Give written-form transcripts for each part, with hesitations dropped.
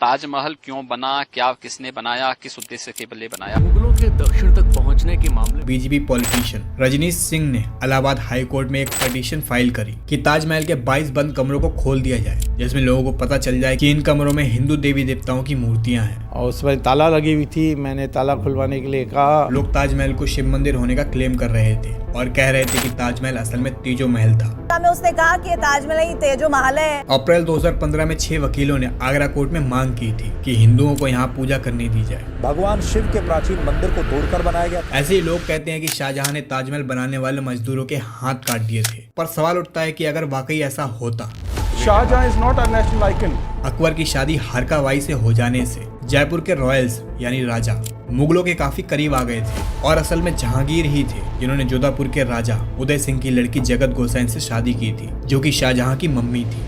ताजमहल क्यों बना, क्या किसने बनाया, किस उद्देश्य के लिए बनाया। मुगलों के दक्षिण तक पहुंचने के मामले बीजेपी पॉलिटिशियन रजनीश सिंह ने इलाहाबाद हाई कोर्ट में एक पिटीशन फाइल करी कि ताजमहल के 22 बंद कमरों को खोल दिया जाए, जिसमें लोगों को पता चल जाए कि इन कमरों में हिंदू देवी देवताओं की मूर्तियां हैं। और उसमें ताला लगी हुई थी। मैंने ताला खुलवाने के लिए कहा। लोग ताजमहल को शिव मंदिर होने का क्लेम कर रहे थे और कह रहे थे कि ताजमहल असल में तेजो महल था। में उसने कहा कि ये ताजमहल ही तेजो महल है। अप्रैल 2015 में 6 वकीलों ने आगरा कोर्ट में मांग की थी कि हिंदुओं को यहाँ पूजा करने दी जाए। भगवान शिव के प्राचीन मंदिर को तोड़कर बनाया गया। ऐसे ही लोग कहते हैं कि शाहजहां ने ताजमहल बनाने वाले मजदूरों के हाथ काट दिए थे, पर सवाल उठता है कि अगर वाकई ऐसा होता। Shahjahan is not a national icon. Akbar की शादी हरकाबाई से हो जाने से जयपुर के रॉयल्स यानी राजा मुगलों के काफी करीब आ गए थे और असल में जहांगीर ही थे जिन्होंने जोधापुर के राजा उदय सिंह की लड़की जगत गोसाइन से शादी की थी, जो कि शाहजहां की मम्मी थी।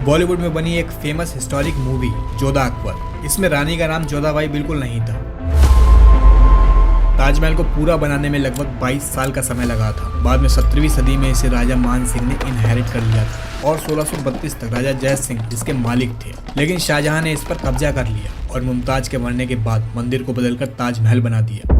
बॉलीवुड में बनी एक famous historic movie Jodha Akbar, इसमें रानी का नाम जोधाबाई बिल्कुल नहीं था। ताजमहल को पूरा बनाने में लगभग 22 साल का समय लगा था। बाद में 17वीं सदी में इसे राजा मान सिंह ने इनहेरिट कर लिया था और 1632 तक राजा जय सिंह इसके मालिक थे, लेकिन शाहजहां ने इस पर कब्जा कर लिया और मुमताज के मरने के बाद मंदिर को बदलकर ताजमहल बना दिया।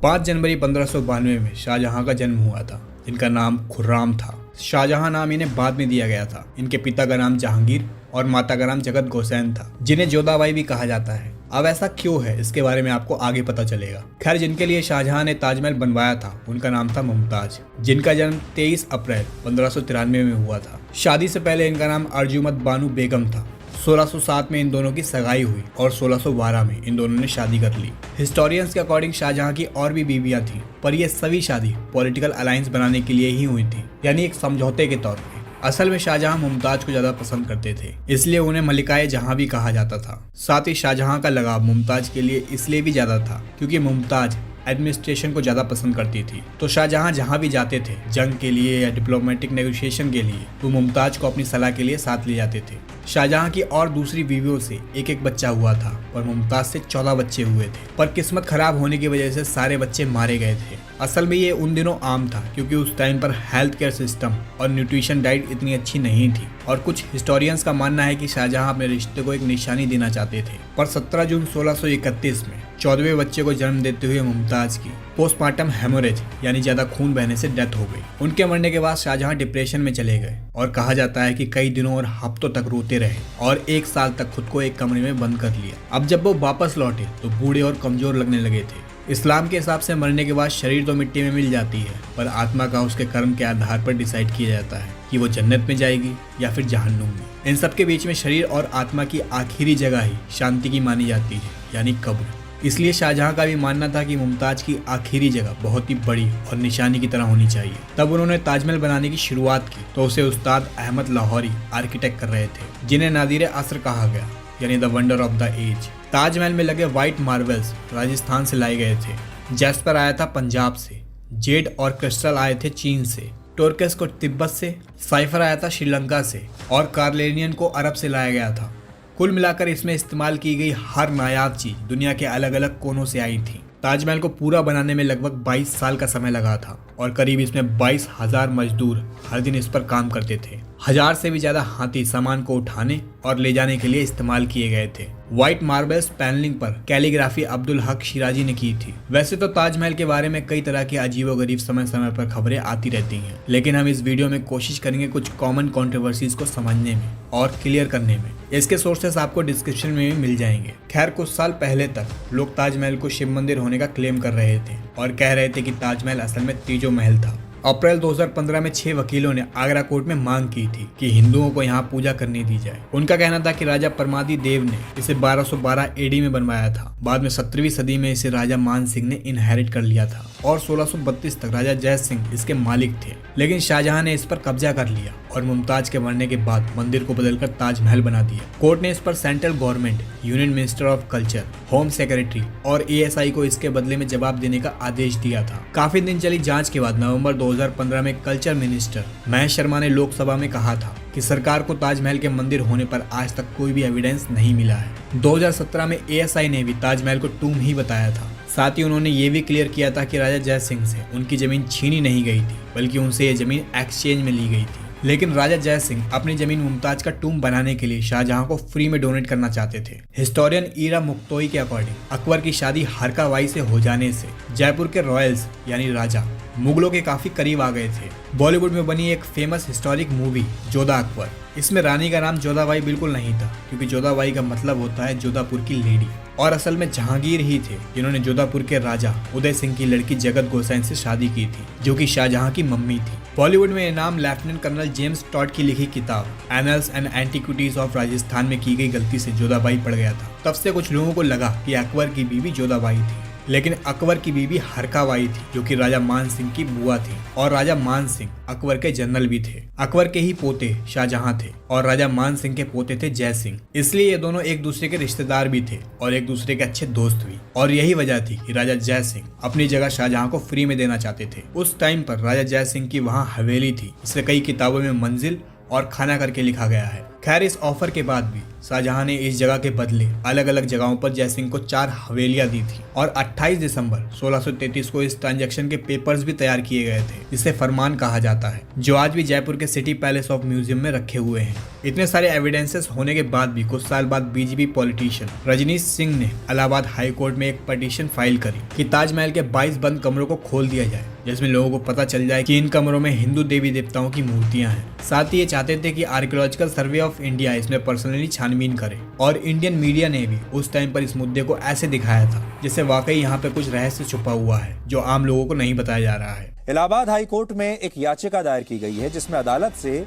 5 जनवरी 1592 में शाहजहां का जन्म हुआ था, जिनका नाम खुर्राम था। शाहजहां नाम इन्हें बाद में दिया गया था। इनके पिता का नाम जहांगीर और माता का नाम जगत गोसैन था, जिन्हें जोधाबाई भी कहा जाता है। अब ऐसा क्यों है, इसके बारे में आपको आगे पता चलेगा। खैर, जिनके लिए शाहजहां ने ताजमहल बनवाया था उनका नाम था मुमताज, जिनका जन्म 23 अप्रैल 1593 में हुआ था। शादी से पहले इनका नाम अर्जुमत बानू बेगम था। 1607 में इन दोनों की सगाई हुई और 1612 में इन दोनों ने शादी कर ली। हिस्टोरियंस के अकॉर्डिंग शाहजहां की और भी बीवियां थीं, पर ये सभी शादी पॉलिटिकल अलायंस बनाने के लिए ही हुई थी, यानी एक समझौते के तौर पे। असल में शाहजहां मुमताज को ज्यादा पसंद करते थे, इसलिए उन्हें मलिकाए जहां भी कहा जाता था। साथ ही शाहजहां का लगाव मुमताज के लिए इसलिए भी ज्यादा था क्योंकि मुमताज एडमिनिस्ट्रेशन को ज्यादा पसंद करती थी, तो शाहजहां जहां भी जाते थे जंग के लिए या डिप्लोमेटिक नेगोशिएशन के लिए, वो मुमताज को अपनी सलाह के लिए साथ ले जाते थे। शाहजहां की और दूसरी बीवियों से एक एक बच्चा हुआ था और मुमताज से 14 बच्चे हुए थे, पर किस्मत खराब होने की वजह से सारे बच्चे मारे गए थे। असल में ये उन दिनों आम था क्योंकि उस टाइम पर हेल्थ केयर सिस्टम और न्यूट्रिशन डाइट इतनी अच्छी नहीं थी, और कुछ हिस्टोरियंस का मानना है कि शाहजहां अपने रिश्ते को एक निशानी देना चाहते थे। पर 17 जून 1631 में 14वें बच्चे को जन्म देते हुए मुमताज की पोस्टमार्टम हेमोरेज यानी ज्यादा खून बहने से डेथ हो गई। उनके मरने के बाद शाहजहां डिप्रेशन में चले गए और कहा जाता है कि कई दिनों और हफ्तों तक रोते रहे और 1 साल तक खुद को एक कमरे में बंद कर लिया। अब जब वो वापस लौटे तो बूढ़े और कमजोर लगने लगे थे। इस्लाम के हिसाब से मरने के बाद शरीर तो मिट्टी में मिल जाती है, पर आत्मा का उसके कर्म के आधार पर डिसाइड किया जाता है कि वो जन्नत में जाएगी या फिर जहन्नुम में। इन सब के बीच में शरीर और आत्मा की आखिरी जगह ही शांति की मानी जाती है, यानी कब्र। इसलिए शाहजहां का भी मानना था कि मुमताज की आखिरी जगह बहुत ही बड़ी और निशानी की तरह होनी चाहिए। तब उन्होंने ताजमहल बनाने की शुरुआत की तो उसे उस्ताद अहमद लाहौरी आर्किटेक्ट कर रहे थे, जिन्हें नादिर असर कहा गया, यानी the wonder of the age. Taj Mahal में लगे व्हाइट मार्बल्स राजस्थान से लाए गए थे, जैस्पर आया था पंजाब से, जेड और क्रिस्टल आए थे चीन से, टोरकस को तिब्बत से, साइफर आया था श्रीलंका से और कार्लेनियन को अरब से लाया गया था। कुल मिलाकर इसमें इस्तेमाल की गई हर नायाब चीज दुनिया के अलग अलग कोनों से आई थी। ताजमहल को पूरा बनाने में लगभग 22 साल का समय लगा था और करीब इसमें 22,000 मजदूर हर दिन इस पर काम करते थे। 1000 से भी ज्यादा हाथी सामान को उठाने और ले जाने के लिए इस्तेमाल किए गए थे। व्हाइट मार्बल्स पैनलिंग पर कैलीग्राफी अब्दुल हक शिराजी ने की थी। वैसे तो ताजमहल के बारे में कई तरह की अजीबोगरीब समय समय पर खबरें आती रहती हैं, लेकिन हम इस वीडियो में कोशिश करेंगे कुछ कॉमन कंट्रोवर्सीज को समझने में और क्लियर करने में। इसके सोर्सेस आपको डिस्क्रिप्शन में भी मिल जाएंगे। खैर, कुछ साल पहले तक लोग ताजमहल को शिव मंदिर होने का क्लेम कर रहे थे और कह रहे थे कि ताजमहल असल में तेजो महल था। अप्रैल 2015 में 6 वकीलों ने आगरा कोर्ट में मांग की थी कि हिंदुओं को यहाँ पूजा करने दी जाए। उनका कहना था कि राजा परमादी देव ने इसे 1212 एडी में बनवाया था। बाद में 17वीं सदी में इसे राजा मान सिंह ने इनहेरिट कर लिया था और 1632 तक राजा जय सिंह इसके मालिक थे, लेकिन शाहजहां ने इस पर कब्जा कर लिया और मुमताज के मरने के बाद मंदिर को बदलकर ताजमहल बना दिया। कोर्ट ने इस पर central government, union minister of culture, home secretary और एएसआई को इसके बदले में जवाब देने का आदेश दिया था। काफी दिन चली जांच के बाद नवंबर 2015 में कल्चर मिनिस्टर महेश शर्मा ने लोकसभा में कहा था कि सरकार को ताजमहल के मंदिर होने पर आज तक कोई भी एविडेंस नहीं मिला है। 2017 में एएसआई ने भी ताजमहल को टूम ही बताया था। साथ ही उन्होंने ये भी क्लियर किया था कि राजा जय सिंह से उनकी जमीन छीनी नहीं गई थी, बल्कि उनसे ये जमीन एक्सचेंज में ली गई थी। लेकिन राजा जय सिंह अपनी जमीन मुमताज का टूम बनाने के लिए शाहजहां को फ्री में डोनेट करना चाहते थे। हिस्टोरियन ईरा मुक्तोई के अकॉर्डिंग अकबर की शादी हरका बाई से हो जाने से जयपुर के रॉयल्स यानी राजा मुगलों के काफी करीब आ गए थे। बॉलीवुड में बनी एक famous historic movie Jodha Akbar, इसमें रानी का नाम जोधाबाई बिल्कुल नहीं था, क्योंकि जोधाबाई का मतलब होता है जोधापुर की लेडी, और असल में जहांगीर ही थे जिन्होंने जोधापुर के राजा उदय सिंह की लड़की जगत गोसाइन से शादी की थी, जो कि शाहजहां की मम्मी थी। बॉलीवुड में ये नाम लेफ्टिनेंट कर्नल जेम्स टॉड की लिखी किताब annuls and antiquities of Rajasthan में की गई गलती से जोधाबाई पड़ गया था। तब से कुछ लोगों को लगा कि अकबर की बीवी जोधाबाई थी, लेकिन अकबर की बीवी हरकाबाई थी, जो कि राजा मान सिंह की बुआ थी, और राजा मान सिंह अकबर के जनरल भी थे। अकबर के ही पोते शाहजहां थे और राजा मान सिंह के पोते थे जय सिंह, इसलिए ये दोनों एक दूसरे के रिश्तेदार भी थे और एक दूसरे के अच्छे दोस्त भी। और यही वजह थी कि राजा जय सिंह अपनी जगह शाहजहां को फ्री में देना चाहते थे। उस टाइम पर राजा जय सिंह की वहाँ हवेली थी, इसे कई किताबों में मंजिल और खाना करके लिखा गया है। खैर, इस ऑफर के बाद भी शाहजहां ने इस जगह के बदले अलग अलग जगहों पर जय सिंह को 4 हवेलियां दी थी, और 28 दिसंबर 1633 को इस ट्रांजैक्शन के पेपर्स भी तैयार किए गए थे, जिसे फरमान कहा जाता है, जो आज भी जयपुर के सिटी पैलेस ऑफ म्यूजियम में रखे हुए हैं। इतने सारे एविडेंसेस होने के बाद भी कुछ साल बाद बीजेपी पॉलिटिशियन रजनीश सिंह ने इलाहाबाद हाई कोर्ट में एक पटिशन फाइल करी कि ताजमहल के 22 बंद कमरों को खोल दिया जाए, जिसमें लोगों को पता चल जाए कि इन कमरों में हिंदू देवी देवताओं की मूर्तियां हैं। साथ ही ये चाहते थे कि आर्कियोलॉजिकल सर्वे ऑफ इंडिया इसमें पर्सनली छानबीन करे, और इंडियन मीडिया ने भी उस टाइम पर इस मुद्दे को ऐसे दिखाया था जैसे वाकई यहाँ पे कुछ रहस्य छुपा हुआ है जो आम लोगों को नहीं बताया जा रहा है। इलाहाबाद हाई कोर्ट में एक याचिका दायर की गई है, जिसमें अदालत से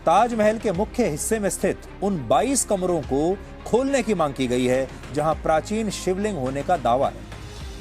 ताजमहल के मुख्य हिस्से में स्थित उन 22 कमरों को खोलने की मांग की गई है, जहां प्राचीन शिवलिंग होने का दावा है।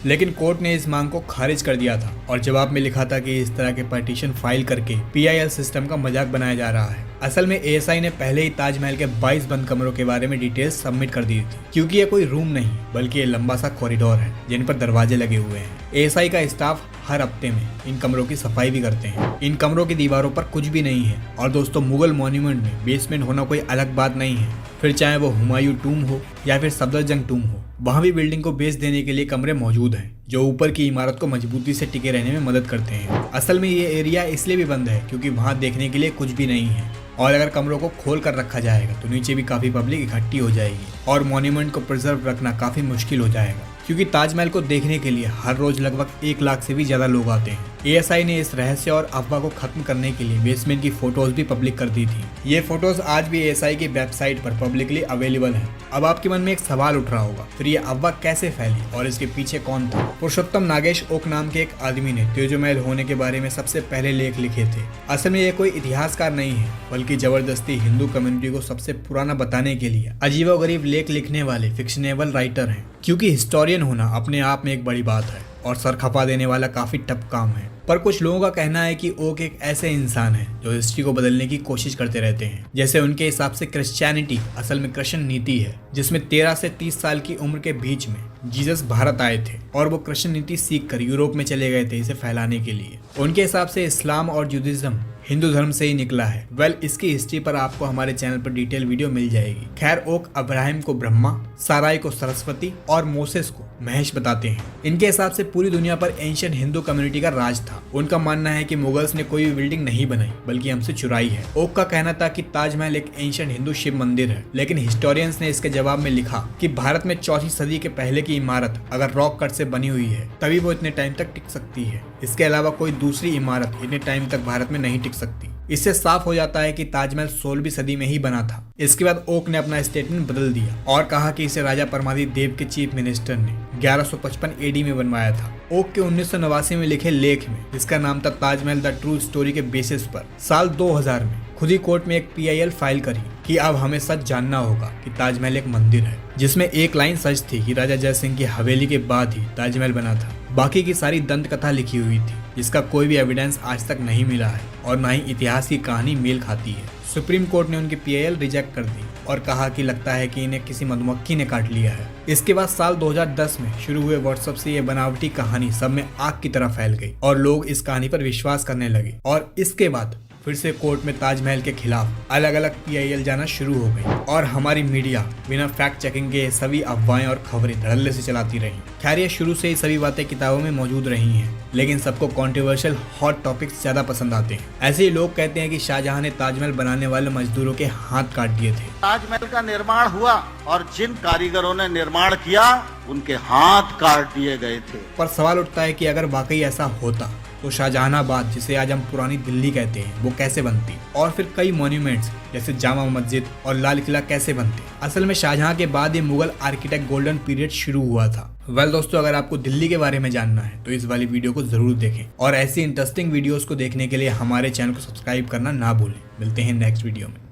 लेकिन कोर्ट ने इस मांग को खारिज कर दिया था और जवाब में लिखा था कि इस तरह के पटिशन फाइल करके PIL सिस्टम का मजाक बनाया जा रहा है। असल में ASI ने पहले ही ताजमहल के 22 बंद कमरों के बारे में डिटेल्स सबमिट कर दी थी, क्योंकि ये कोई रूम नहीं बल्कि ये लंबा सा कॉरिडोर है जिन पर दरवाजे लगे हुए हैं। ASI का स्टाफ हर हफ्ते में इन कमरों की सफाई भी करते हैं। इन कमरों की दीवारों पर कुछ भी नहीं है, और दोस्तों मुगल मॉन्यूमेंट में बेसमेंट होना कोई अलग बात नहीं है, फिर चाहे वो हुमायूं टूम हो या फिर सफदरजंग टूम हो, वहाँ भी बिल्डिंग को बेस देने के लिए कमरे मौजूद हैं, जो ऊपर की इमारत को मजबूती से टिके रहने में मदद करते हैं। असल में ये एरिया इसलिए भी बंद है क्योंकि वहाँ देखने के लिए कुछ भी नहीं है, और अगर कमरों को खोल कर रखा जाएगा तो नीचे भी काफी पब्लिक इकट्ठी हो जाएगी और मॉन्यूमेंट को प्रिजर्व रखना काफी मुश्किल हो जाएगा, क्योंकि ताजमहल को देखने के लिए हर रोज लगभग 1 लाख से भी ज्यादा लोग आते हैं। ASI ने इस रहस्य और अफवाह को खत्म करने के लिए बेसमेंट की फोटोज भी पब्लिक कर दी थी। ये फोटोज आज भी ASI की वेबसाइट पर पब्लिकली अवेलेबल है। अब आपके मन में एक सवाल उठ रहा होगा, फिर ये अफवाह कैसे फैली और इसके पीछे कौन था? पुरुषोत्तम नागेश ओक नाम के एक आदमी ने तेजोमहल होने के बारे में सबसे पहले लेख लिखे थे। असल में ये कोई इतिहासकार नहीं है, बल्कि जबरदस्ती हिंदू कम्युनिटी को सबसे पुराना बताने के लिए अजीबोगरीब लेख लिखने वाले फिक्शनेबल राइटर हैं। क्योंकि हिस्टोरियन होना अपने आप में एक बड़ी बात है और सर खपा देने वाला काफी टफ काम है, पर कुछ लोगों का कहना है कि ओक एक ऐसे इंसान है जो हिस्ट्री को बदलने की कोशिश करते रहते हैं। जैसे उनके हिसाब से क्रिश्चियनिटी असल में कृष्ण नीति है, जिसमें 13 से 30 साल की उम्र के बीच में जीसस भारत आए थे और वो कृष्ण नीति सीख कर यूरोप में चले गए थे इसे फैलाने के लिए। उनके हिसाब से इस्लाम और जुडिज्म हिंदू धर्म से ही निकला है। इसकी हिस्ट्री पर आपको हमारे चैनल पर डिटेल वीडियो मिल जाएगी। खैर, ओक अब्राहम को ब्रह्मा, साराई को सरस्वती और मोसेस को महेश बताते हैं। इनके हिसाब से पूरी दुनिया पर एंशिएंट हिंदू कम्युनिटी का राज था। उनका मानना है कि मुगल्स ने कोई भी बिल्डिंग नहीं बनाई बल्कि हमसे चुराई है। ओक का कहना था कि ताजमहल एक एंशिएंट हिंदू शिव मंदिर है, लेकिन हिस्टोरियंस ने इसके जवाब में लिखा कि भारत में 4वीं सदी के पहले की इमारत अगर रॉक कट से बनी हुई है तभी वो इतने टाइम तक टिक सकती है। इसके अलावा कोई दूसरी इमारत इतने टाइम तक भारत में नहीं टिक सकती। इससे साफ हो जाता है कि ताजमहल 16वीं सदी में ही बना था। इसके बाद ओक ने अपना स्टेटमेंट बदल दिया और कहा कि इसे राजा परमादित्य देव के चीफ मिनिस्टर ने 1155 AD में बनवाया था। ओक के 1989 में लिखे लेख में, जिसका नाम था ताजमहल द ट्रू स्टोरी के बेसिस पर, साल 2000 में खुद ही कोर्ट में एक PIL फाइल करी कि अब हमें सच जानना होगा कि ताजमहल एक मंदिर है, जिसमें एक लाइन सच थी कि राजा जय सिंह की हवेली के बाद ही ताजमहल बना था। बाकी की सारी दंत कथा लिखी हुई थी, जिसका कोई भी एविडेंस आज तक नहीं मिला है और न ही इतिहास की कहानी मेल खाती है। सुप्रीम कोर्ट ने उनकी PIL रिजेक्ट कर दी और कहा कि लगता है कि इन्हें किसी मधुमक्खी ने काट लिया है। इसके बाद साल 2010 में शुरू हुए व्हाट्सएप से ये बनावटी कहानी सब में आग की तरह फैल गई और लोग इस कहानी पर विश्वास करने लगे, और इसके बाद फिर से कोर्ट में ताजमहल के खिलाफ अलग अलग PIL जाना शुरू हो गई और हमारी मीडिया बिना फैक्ट चेकिंग के सभी अफवाहें और खबरें धड़ल्ले से चलाती रही। खैर ये शुरू से ही सभी बातें किताबों में मौजूद रही हैं, लेकिन सबको कंट्रोवर्शियल हॉट टॉपिक्स ज्यादा पसंद आते हैं। ऐसे ही लोग कहते हैं कि शाहजहां ने ताजमहल बनाने वाले मजदूरों के हाथ काट दिए थे। ताजमहल का निर्माण हुआ और जिन कारीगरों ने निर्माण किया उनके हाथ काट दिए गए थे। पर सवाल उठता है कि अगर वाकई ऐसा होता तो शाहजहानाबाद, जिसे आज हम पुरानी दिल्ली कहते हैं, वो कैसे बनती, और फिर कई मॉन्यूमेंट्स जैसे जामा मस्जिद और लाल किला कैसे बनते। असल में शाहजहां के बाद ये मुगल आर्किटेक्ट गोल्डन पीरियड शुरू हुआ था। वेल दोस्तों, अगर आपको दिल्ली के बारे में जानना है तो इस वाली वीडियो को जरूर देखें और ऐसी इंटरेस्टिंग वीडियोस को देखने के लिए हमारे चैनल को सब्सक्राइब करना ना भूलें। मिलते हैं नेक्स्ट वीडियो में।